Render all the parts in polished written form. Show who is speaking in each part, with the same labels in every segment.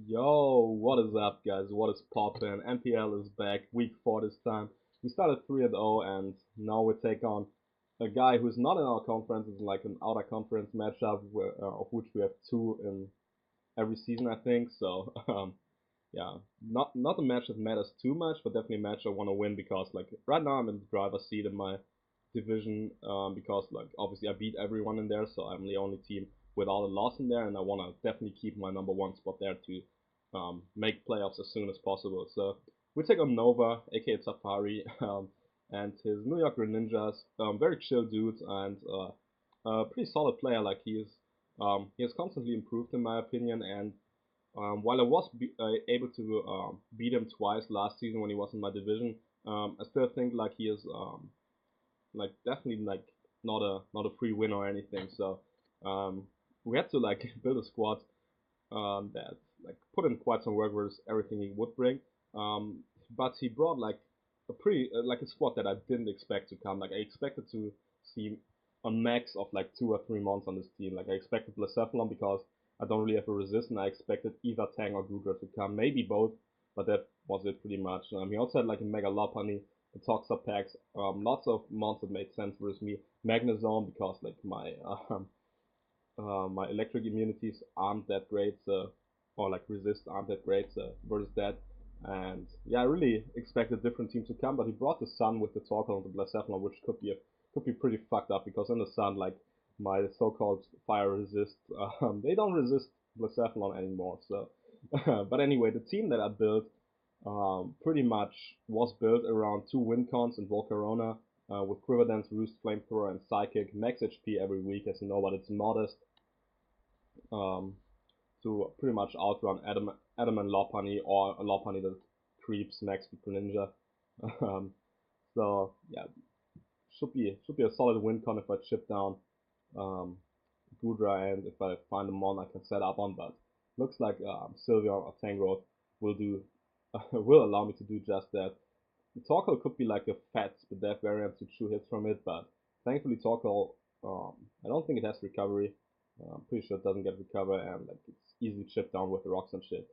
Speaker 1: Yo, what is up, guys? What is poppin'? NPL is back, week 4 this time. We started 3-0, and now we take on a guy who's not in our conference. It's like an outer conference matchup, of which we have two in every season, I think. So, yeah, not a match that matters too much, but definitely a match I want to win because, like, right now I'm in the driver's seat in my division, because, like, obviously I beat everyone in there, so I'm the only team without a loss in there, and I want to definitely keep my number one spot there to make playoffs as soon as possible. So we take on Nova, aka Safari, and his New York Greninjas. Very chill dude and a pretty solid player. Like he has constantly improved in my opinion. And while I was able to beat him twice last season when he was in my division, I still think like he is like definitely like not a free win or anything. So um, we had to like build a squad that like put in quite some work versus everything he would bring. Um, but he brought like a pretty like a squad that I didn't expect to come. Like I expected to see a max of like 2 or 3 months on this team. Like I expected Blacephalon because I don't really have a resist, and I expected either Tang or Gudra to come, maybe both, but that was it pretty much. He also had like a Mega Lopunny, the Toxa packs, lots of mons that made sense versus me. Magnezone because like my electric immunities aren't that great, so, or like resist aren't that great, so versus that. And yeah, I really expect a different team to come, but he brought the Sun with the Torkoal and the Blacephalon, which could be pretty fucked up because in the Sun, like my so-called fire resist, they don't resist Blacephalon anymore. So, but anyway, the team that I built pretty much was built around two win cons in Volcarona, with Crobats, Roost, Flamethrower, and Psychic. Max HP every week, as you know, but it's modest um, to pretty much outrun Adam and Lopunny, or a Lopunny that creeps next to Greninja. um, so yeah, should be a solid win con if I chip down um, Gudra, and if I find a mon I can set up on. But looks like Sylveon or Tangrowth will do will allow me to do just that. Torkoal could be like a fat death variant to chew hits from it, but thankfully Torkoal, I don't think it has recovery. I'm pretty sure it doesn't get recover, and like it's easily chipped down with the rocks and shit.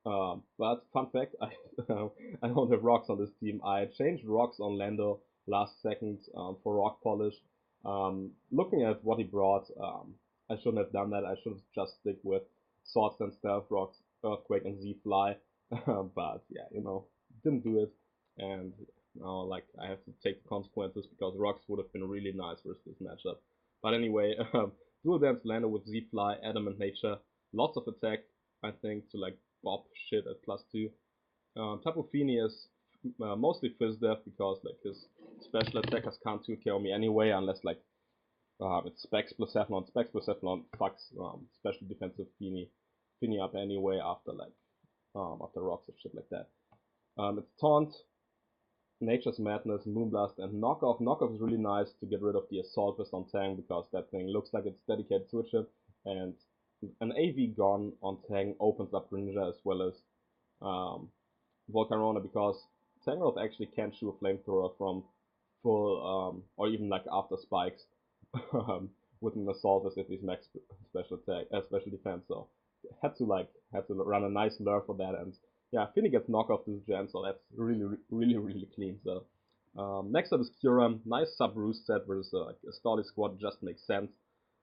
Speaker 1: But fun fact, I don't have rocks on this team. I changed rocks on Lando last second for rock polish. Looking at what he brought, I shouldn't have done that. I should have just stick with swords and stealth rocks, earthquake and Z fly. But yeah, didn't do it, and now like I have to take the consequences because rocks would have been really nice versus this matchup. But anyway, dual dance Lando with Z fly, adamant nature, lots of attack. I think to like Bob shit at +2. Tapu Fini is mostly Fizz Death because like his special attackers can't 2KO me anyway unless like it's Specs plus Cephalon. Specs plus Cephalon fucks special defensive Fini up anyway after like after rocks or shit like that. It's Taunt, Nature's Madness, Moonblast, and Knockoff. Knockoff is really nice to get rid of the Assault Vest on Tang because that thing looks like it's dedicated to a chip, and an AV Gon on Tang opens up Greninja as well as um, Volcarona because Tangrowth actually can shoot a flamethrower from full or even like after spikes with an assault as if he's max special attack, special defense. So had to run a nice lure for that, and yeah, Finny gets knocked off this gen, so that's really clean. So next up is Kyurem, nice sub roost set versus like a Starly squad just makes sense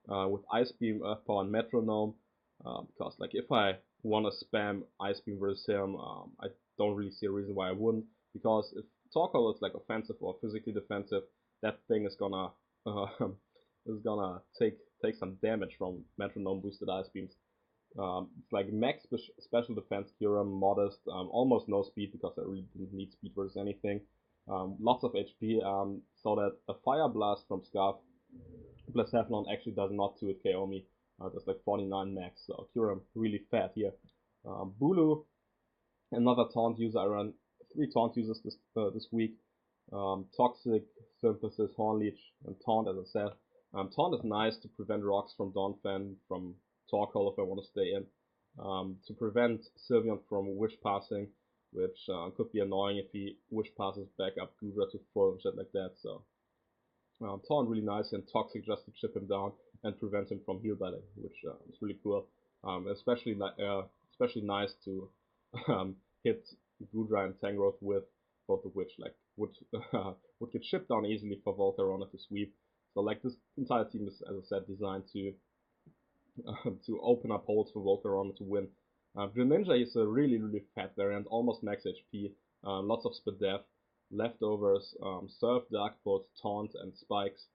Speaker 1: with Ice Beam, Earth Power, and Metronome. Because like if I want to spam Ice Beam versus him, I don't really see a reason why I wouldn't. Because if Torkoal is like offensive or physically defensive, that thing uh, is gonna take some damage from Metronome boosted Ice Beams. It's like max special defense Kyurem, modest, almost no speed because I really didn't need speed versus anything. Lots of HP, so that a Fire Blast from Scarf plus Cephalon actually does not 2 KO me. That's like 49 max, so Kyurem really fat here. Bulu, another taunt user. I run 3 taunt users this week. Toxic, Synthesis, Horn Leech, and Taunt, as I said. Taunt is nice to prevent rocks from Donphan, from Torkoal if I want to stay in. To prevent Sylveon from Wish Passing, which could be annoying if he Wish Passes back up Gudra to full and shit like that. So Taunt really nice, and Toxic just to chip him down and prevent him from heal batting, which is really cool. Especially especially nice to hit Gudra and Tangrowth with, both of which like would get shipped down easily for Volcarona to sweep. So like this entire team is, as I said, designed to open up holes for Volcarona to win. Greninja is a really fat variant, almost max HP, lots of speed def, leftovers, Surf, Dark Pulse, Taunt, and Spikes.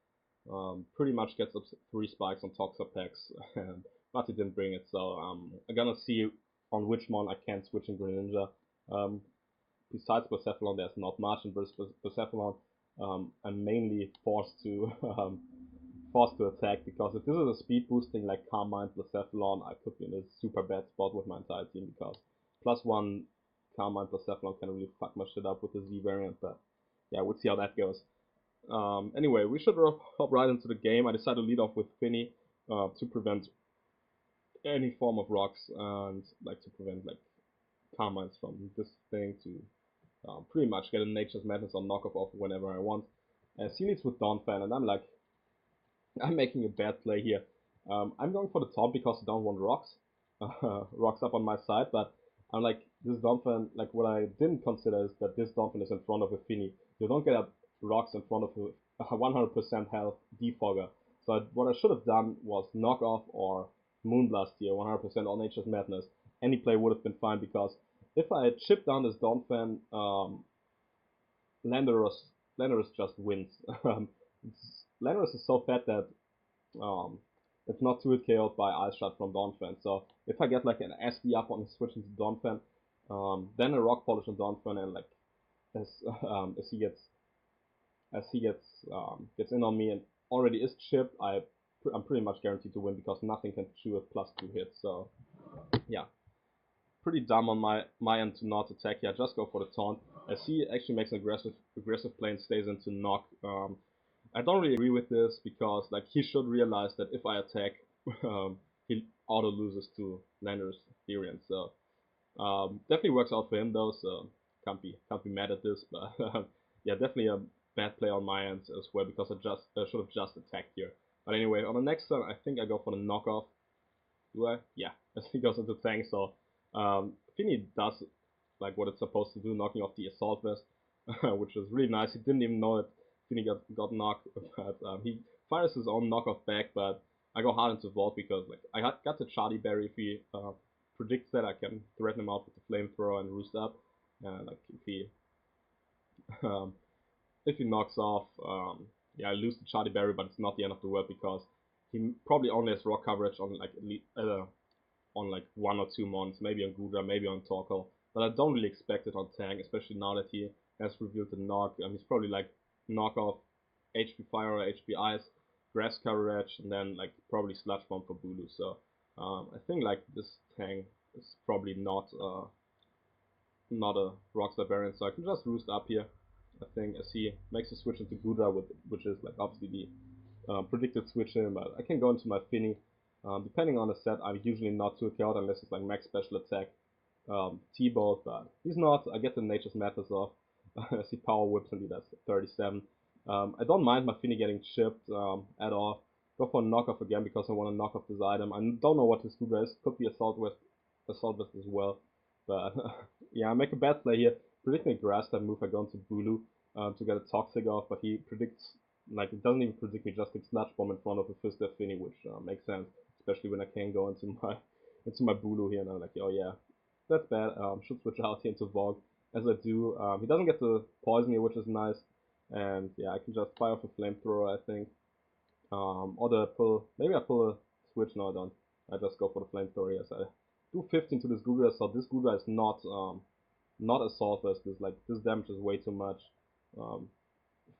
Speaker 1: Pretty much gets up 3 spikes on Toxapex, but he didn't bring it, so I'm gonna see on which mon I can switch in Greninja. Besides Blacephalon, there's not much in Blacephalon. I'm mainly forced to attack, because if this is a speed boosting like Calm Mind Blacephalon, I could be in a super bad spot with my entire team, because +1 Calm Mind Blacephalon can really fuck my shit up with the Z variant, but yeah, we'll see how that goes. Anyway, we should hop right into the game. I decided to lead off with Finny to prevent any form of rocks, and like to prevent like Calm Minds from this thing, to pretty much get a Nature's Madness or knockoff off whenever I want. He leads with Donphan, and I'm like, I'm making a bad play here. I'm going for the taunt because I don't want rocks. Rocks up on my side, but I'm like, this Donphan, like what I didn't consider is that this Donphan is in front of a Finny. You don't get up rocks in front of a 100% health defogger. So what I should have done was knock off or Moonblast here, 100% on Nature's Madness. Any play would have been fine, because if I had chipped down this Donphan, Landorus just wins. Landorus is so fat that it's not too KO'd by Ice Shot from Donphan. So if I get like an SD up on switching to Donphan, then a Rock Polish on Donphan, and like as he gets in on me and already is chipped, I'm pretty much guaranteed to win, because nothing can chew with +2 hits. So yeah, pretty dumb on my end to not attack here. Just go for the taunt. As he actually makes an aggressive play and stays into knock. I don't really agree with this, because like he should realize that if I attack, he auto loses to Landorus Therian. So definitely works out for him though. So can't be mad at this. But yeah, definitely a bad play on my end as well, because I should have just attacked here. But anyway, on the next turn, I think I go for the knockoff. Do I? Yeah, as he goes into tank. So Finny does like what it's supposed to do, knocking off the Assault Vest, which was really nice. He didn't even know that Finny got knocked, but he fires his own knockoff back. But I go hard into Vault, because like I got the Charlie Berry. If he predicts that, I can threaten him out with the Flamethrower and Roost Up. Like um, if he knocks off, yeah, I lose the Charlie Berry, but it's not the end of the world, because he probably only has rock coverage on like on like 1 or 2 mons, maybe on Gudra, maybe on Torkoal, but I don't really expect it on Tank, especially now that he has revealed the knock. He's probably like knock off HP Fire or HP Ice, grass coverage, and then like probably Sludge Bomb for Bulu. So I think like this Tank is probably not a Rockstar variant, so I can just Roost Up here. I think as he makes a switch into Gudra, which is like obviously the predicted switch in, but I can go into my Finny. Depending on the set, I'm usually not too KO'd unless it's like max special attack T-Bolt, but he's not. I get the Nature's Madness off as he power whips and he does 37. I don't mind my Finny getting chipped at all. Go for a knockoff again, because I want to knock off this item. I don't know what his Gudra is. Could be Assault Vest as well. But yeah, I make a bad play here. Predicting a grass type move, I go into Bulu to get a Toxic off, but he predicts, like, it doesn't even predict me, just a Sludge Bomb in front of a Fist of Finny, which makes sense, especially when I can go into my Bulu here, and I'm like, oh yeah, that's bad. Should switch out here into Vogue, as I do. He doesn't get the poison here, which is nice, and yeah, I can just fire off a Flamethrower, I think. Maybe I pull a switch. No, I don't. I just go for the Flamethrower. Yes, I do 15 to this Gudra, so this Gudra is not Assault Vest. This damage is way too much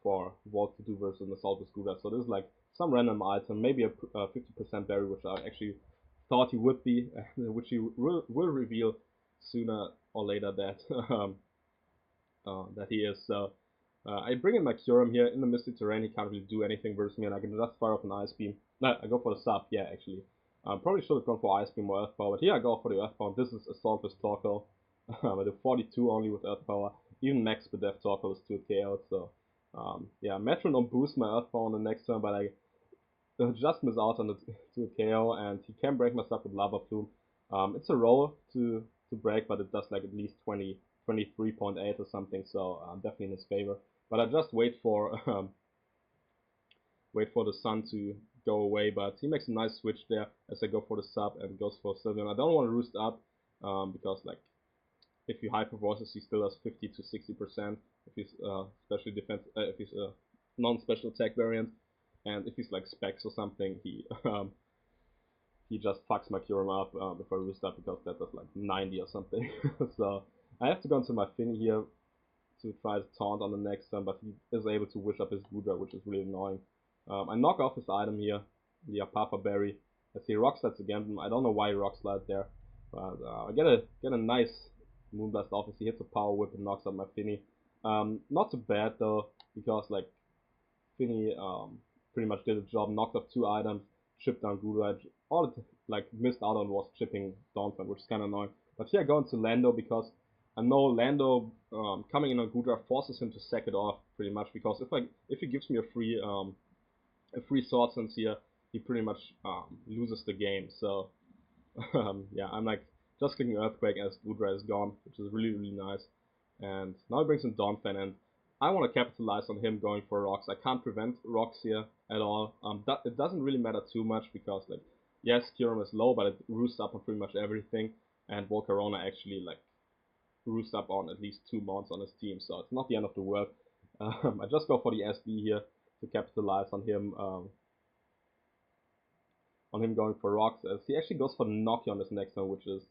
Speaker 1: for Vault to do versus an Assault Vest Gudra. So this is like some random item, maybe a 50% berry, which I actually thought he would be, which he will reveal sooner or later that that he is. So I bring in my Kyurem here in the Misty Terrain. He can't really do anything versus me, and I can just fire off an Ice Beam. No, I go for the sub. Yeah, actually. Probably should have gone for Ice Beam or Earth Power, but here I go for the Earth Power. This is Assault with Torkoal. I do 42 only with Earth Power. Even max Bedef Torkoal is 2k out, so yeah, Metronome boosts my Earth Power on the next turn, but I just miss out on the 2 KO, and he can break my stuff with Lava Plume. It's a roll to break, but it does like at least 23.8 or something, so definitely in his favor. But I just wait for the sun to go away, but he makes a nice switch there as I go for the sub and goes for Sylveon. I don't want to roost up because like if he hyper voices, he still has 50 to 60% if he's special defense, if he's a non-special attack variant, and if he's like specs or something, he just fucks my Kyurem up if I roost up because that does like 90 or something. So I have to go into my Finny here to try to taunt on the next turn, but he is able to wish up his Gudra, which is really annoying. I knock off his item here, the Papa Berry. I see Rock Slides again. I don't know why he Rock Slide there, but I get a nice Moonblast off as he hits a Power Whip and knocks out my Finny. Not too bad though, because like Finny pretty much did a job, knocked off 2 items, chipped down Gudra. All it like missed out on was chipping Dawnfang, which is kind of annoying. But here I go into Lando because I know Lando coming in on Gudra forces him to sack it off pretty much, because if he gives me a free Sword Sense here, he pretty much loses the game. So yeah, I'm like just clicking Earthquake as Gudra is gone, which is really nice. And now he brings in Dawnfang, and I want to capitalize on him going for rocks. I can't prevent rocks here at all. It doesn't really matter too much because like yes, Kyurem is low, but it roosts up on pretty much everything, and Volcarona actually like roost up on at least 2 months on his team, so it's not the end of the world. I just go for the SD here to capitalize on him going for rocks, as he actually goes for Nokia on this next turn, which is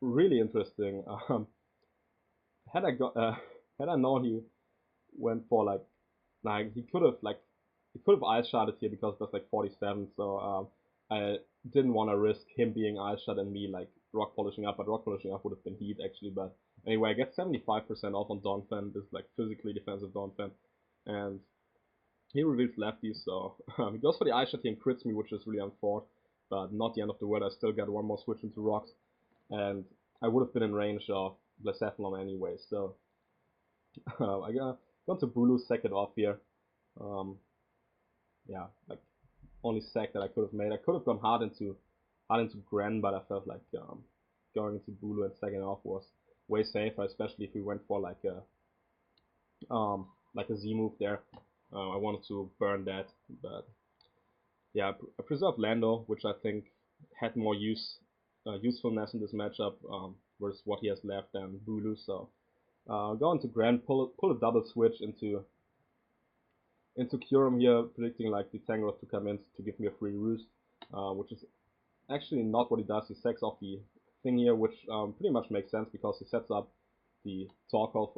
Speaker 1: really interesting. Had I got had I known he went for like he could have ice shotted here because that's like 47, so I didn't want to risk him being ice shot and me like rock polishing up, but rock polishing up would have been heat actually. But anyway, I get 75% off on Dawnfang, this like physically defensive Dawnfang, and he reveals lefties, so he goes for the ice shot here and crits me, which is really unfortunate, but not the end of the world. I still got one more switch into rocks, and I would have been in range of Blacephalon anyway, so I got to Bulu, sack it off here. Yeah, like only sack that I could have made. I could have gone hard into Gren, but I felt like going into Bulu and sacking off was way safer, especially if we went for like a Z move there. I wanted to burn that, but yeah, I preserved Lando, which I think had more usefulness in this matchup versus what he has left than Bulu. So go into Gren, pull a double switch into Kyurem here, predicting like the Tangrowth to come in to give me a free roost, which is actually not what he does. He sacks off the thing here, which pretty much makes sense because he sets up the Torkoal,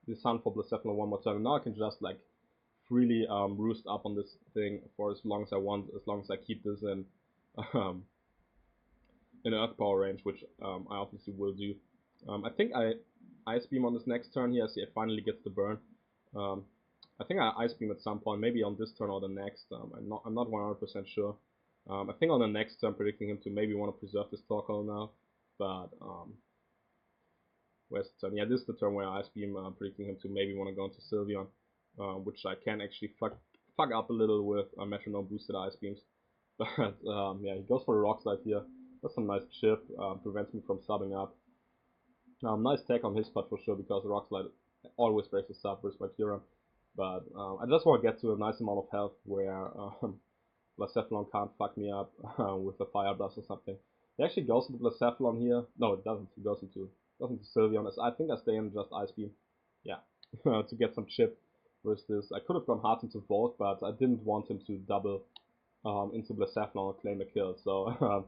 Speaker 1: the Sun for Blacephalon one more time. And now I can just like freely roost up on this thing for as long as I want, as long as I keep this um, in Earth Power range, which I obviously will do. I think I Ice Beam on this next turn here, see it finally gets the burn. I think I Ice Beam at some point, maybe on this turn or the next. I'm not 100% sure. I think on the next turn, predicting him to maybe want to preserve this Torkoal now, but where's the turn? Yeah, this is the turn where I Ice Beam, predicting him to maybe want to go into Sylveon, which I can actually fuck up a little with Metronome boosted Ice Beams. But yeah, he goes for a Rock Slide here. That's a nice chip, prevents me from subbing up. Nice tech on his part for sure, because Rock Slide always breaks the sub versus my Kyurem. But I just want to get to a nice amount of health where Blacephalon can't fuck me up with a Fire Blast or something. He actually goes into Blacephalon here. No, it doesn't. He goes into Sylveon. I think I stay in just Ice Beam. Yeah, to get some chip versus this. I could have gone hard into Volt, but I didn't want him to double into Blacephalon and claim a kill. So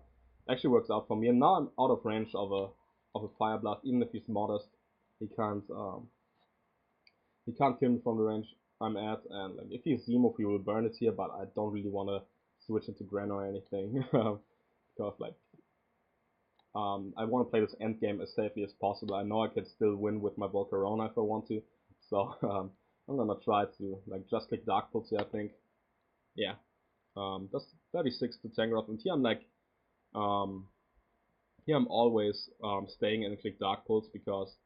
Speaker 1: actually works out for me. And now I'm out of range of a Fire Blast, even if he's modest. He can't kill me from the range I'm at, and like if he's Z-move, he will burn it here, but I don't really want to switch into Gren or anything, because like I want to play this end game as safely as possible. I know I can still win with my Volcarona if I want to, so I'm gonna try to like just click Dark Pulse here, I think. Yeah, that's 36 to Tangrowth, and here I'm like, here I'm always staying and click Dark Pulse because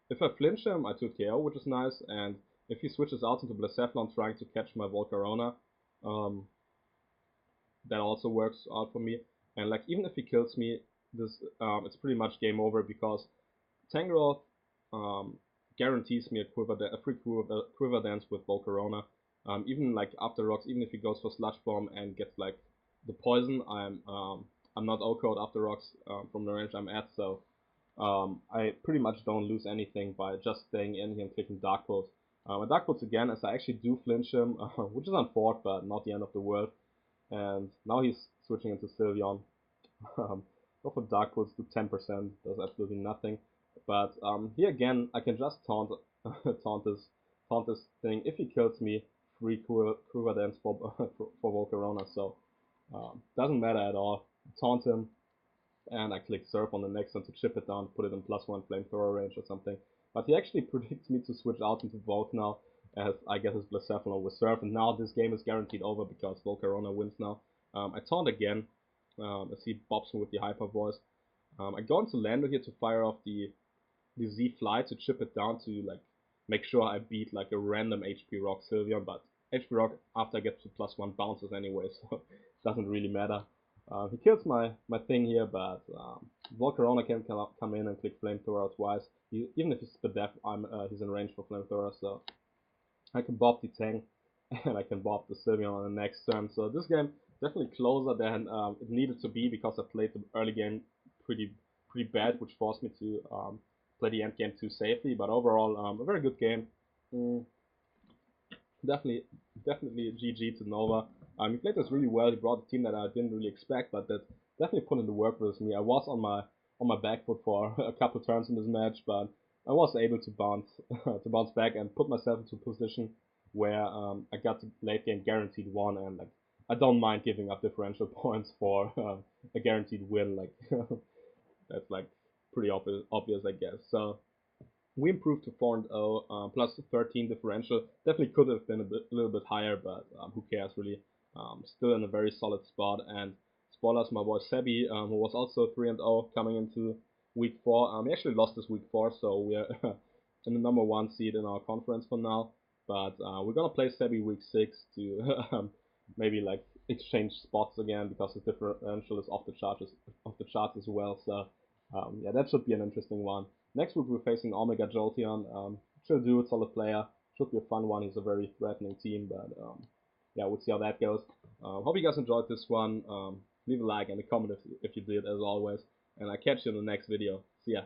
Speaker 1: if I flinch him, I took KO, which is nice, and if he switches out into Blacephalon trying to catch my Volcarona, that also works out for me. and like even if he kills me, this it's pretty much game over because Tangrowth guarantees me a free quiver dance with Volcarona. Even like after rocks, even if he goes for Sludge Bomb and gets like the poison, I'm not O-code after rocks from the range I'm at, so I pretty much don't lose anything by just staying in here and clicking Dark Pulse. And Dark Pulse again, as I actually do flinch him, which is unfortunate, but not the end of the world. And now he's switching into Sylveon. Go for Dark Pulse to 10%, does absolutely nothing. But here again, I can just taunt this thing. If he kills me, free Quiver Dance for Volcarona, so doesn't matter at all. Taunt him, and I click Surf on the next one to chip it down, put it in +1 flamethrower range or something. But he actually predicts me to switch out into Volk now, as I get his Blacephalon with Surf, and now this game is guaranteed over because Volcarona wins now. I taunt again, as he bobs me with the Hyper Voice. I go into Lando here to fire off the Z Fly to chip it down to like make sure I beat like a random HP Rock Sylveon, but HP Rock after I get to +1 bounces anyway, so it doesn't really matter. He kills my thing here, but Volcarona can come in and click Flamethrower twice. Even if he's Spadef, he's in range for Flamethrower, so I can bob the Tang and I can bob the Sylveon on the next turn. So this game definitely closer than it needed to be because I played the early game pretty bad, which forced me to play the end game too safely. But overall, a very good game. Mm, definitely GG to Nova. He played this really well. He brought a team that I didn't really expect, but that definitely put in the work with me. I was on my back foot for a couple turns in this match, but I was able to bounce to bounce back and put myself into a position where I got the late game guaranteed one, and like I don't mind giving up differential points for a guaranteed win. Like that's like pretty obvious, I guess. So we improved to 4-0, plus 13 differential. Definitely could have been a little bit higher, but who cares really? Still in a very solid spot. And spoilers, my boy Sebi, who was also 3-0 coming into week 4. He actually lost this week 4, so we're in the number 1 seed in our conference for now. But we're gonna play Sebi week 6 to maybe like exchange spots again because his differential is off the charts as well. So yeah, that should be an interesting one. Next week we're facing Omega Jolteon. Chill dude, solid player. Should be a fun one. He's a very threatening team, but yeah, we'll see how that goes. Hope you guys enjoyed this one. Leave a like and a comment if you did, as always. And I catch you in the next video. See ya.